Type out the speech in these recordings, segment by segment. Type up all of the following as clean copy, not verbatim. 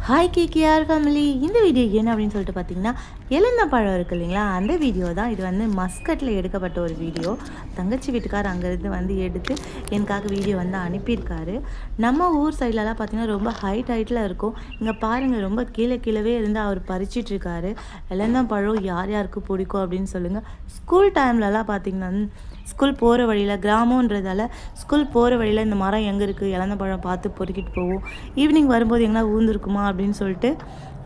Hi KKR family. இந்த video என்ன அப்படின்னு சொல்லிட்டு பார்த்தீங்கன்னா, எலந்த பழம் இருக்குது இல்லைங்களா, அந்த வீடியோ தான். இது வந்து மஸ்கட்டில் எடுக்கப்பட்ட ஒரு வீடியோ. தங்கச்சி வீட்டுக்கார் அங்கேருந்து வந்து எடுத்து எனக்காக வீடியோ வந்து அனுப்பியிருக்காரு. நம்ம ஊர் சைட்லலாம் பார்த்திங்கன்னா ரொம்ப ஹைட்டில் இருக்கும். இங்கே பாருங்கள், ரொம்ப கீழே இருந்து அவர் பறிச்சிட்ருக்காரு. எலந்த பழம் யார் யாருக்கு பிடிக்கும் அப்படின்னு சொல்லுங்கள். ஸ்கூல் டைம்லலாம் பார்த்திங்கன்னா, ஸ்கூல் போகிற வழியில், கிராமன்றதால ஸ்கூல் போகிற வழியில் இந்த மரம் எங்கே இருக்குது, இலந்த பழம் பார்த்து பொறுக்கிட்டு போவோம். ஈவினிங் வரும்போது எங்கன்னா ஊந்துருக்குமா அப்படின்னு சொல்லிட்டு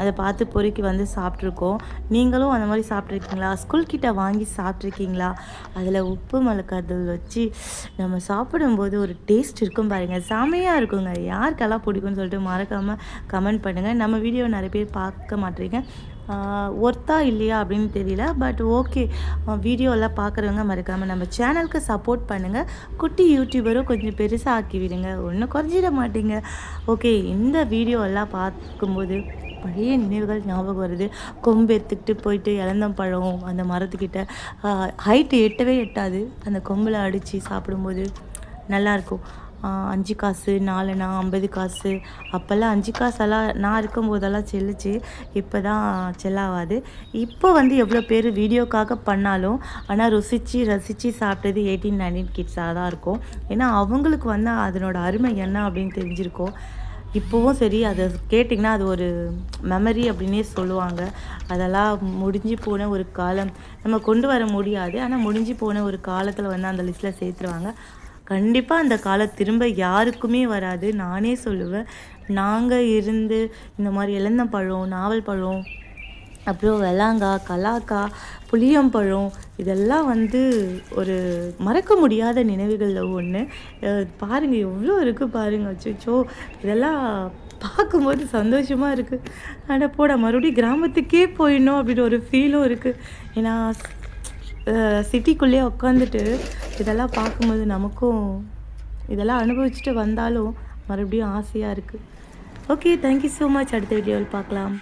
அதை பார்த்து பொறுக்கி வந்து சாப்பிட்ருக்கோம். நீங்களும் அந்த மாதிரி சாப்பிட்ருக்கீங்களா? ஸ்கூல் கிட்ட வாங்கி சாப்பிட்ருக்கீங்களா? அதில் உப்பு மிளகாத்தூள் வச்சு நம்ம சாப்பிடும்போது ஒரு டேஸ்ட் இருக்கும் பாருங்கள், செமையாக இருக்குங்க. யாருக்கெல்லாம் பிடிக்கும்னு சொல்லிட்டு மறக்காமல் கமெண்ட் பண்ணுங்கள். நம்ம வீடியோ நிறைய பேர் பார்க்க மாட்டேறீங்க, ஒர்த்தா இல்லையா அப்படின்னு தெரியல. பட் ஓகே, வீடியோலாம் பார்க்குறவங்க மறக்காமல் நம்ம சேனலுக்கு சப்போர்ட் பண்ணுங்கள். குட்டி யூடியூபரும் கொஞ்சம் பெருசாக ஆக்கி விடுங்க, ஒன்றும் குறைஞ்சிட மாட்டீங்க. ஓகே, இந்த வீடியோலாம் பார்க்கும்போது பழைய நினைவுகள் ஞாபகம் வருது. கொம்பு எடுத்துக்கிட்டு போயிட்டு இளந்தம்பழம் அந்த மரத்துக்கிட்ட ஹைட்டு எட்டவே எட்டாது, அந்த கொம்பில் அடித்து சாப்பிடும்போது நல்லாயிருக்கும். 5 காசு, 4 அணா, 50 காசு. அப்போல்லாம் 5 காசெல்லாம் நான் இருக்கும்போதெல்லாம் செல்லுச்சு, இப்போ தான் செல்லாவாது. இப்போ வந்து எவ்வளோ பேர் வீடியோக்காக பண்ணாலும், ஆனால் ரசித்து சாப்பிட்டது 18-19 கிட்ஸாக தான் இருக்கும். ஏன்னா அவங்களுக்கு வந்து அதனோட அருமை என்ன அப்படின்னு தெரிஞ்சிருக்கும். இப்போவும் சரி, அதை கேட்டிங்கன்னா அது ஒரு மெமரி அப்படின்னே சொல்லுவாங்க. அதெல்லாம் முடிஞ்சு போன ஒரு காலம், நம்ம கொண்டு வர முடியாது. ஆனால் முடிஞ்சு போன ஒரு காலத்தில் வந்து அந்த லிஸ்ட்டில் சேர்த்துருவாங்க. கண்டிப்பாக அந்த காலம் திரும்ப யாருக்குமே வராது, நானே சொல்லுவேன். நாங்கள் இருந்து இந்த மாதிரி இலந்தப்பழம், நாவல் பழம், அப்புறம் வெளாங்காய், கலாக்கா, புளியம்பழம், இதெல்லாம் வந்து ஒரு மறக்க முடியாத நினைவுகளில் ஒன்று. பாருங்கள் எவ்வளோ இருக்குது பாருங்கள். அச்சோ, இதெல்லாம் பார்க்கும்போது சந்தோஷமாக இருக்குது. ஆனால் போட மறுபடியும் கிராமத்துக்கே போயிடணும் அப்படின்னு ஒரு ஃபீலும் இருக்குது. ஏன்னா சிட்டிக்குள்ளேயே உட்காந்துட்டு இதெல்லாம் பார்க்கும்போது நமக்கும் இதெல்லாம் அனுபவிச்சுட்டு வந்தாலும் மறுபடியும் ஆசையாக இருக்குது. Okay, thank you so much. அடுத்த வீடியோவில் பார்க்கலாம்.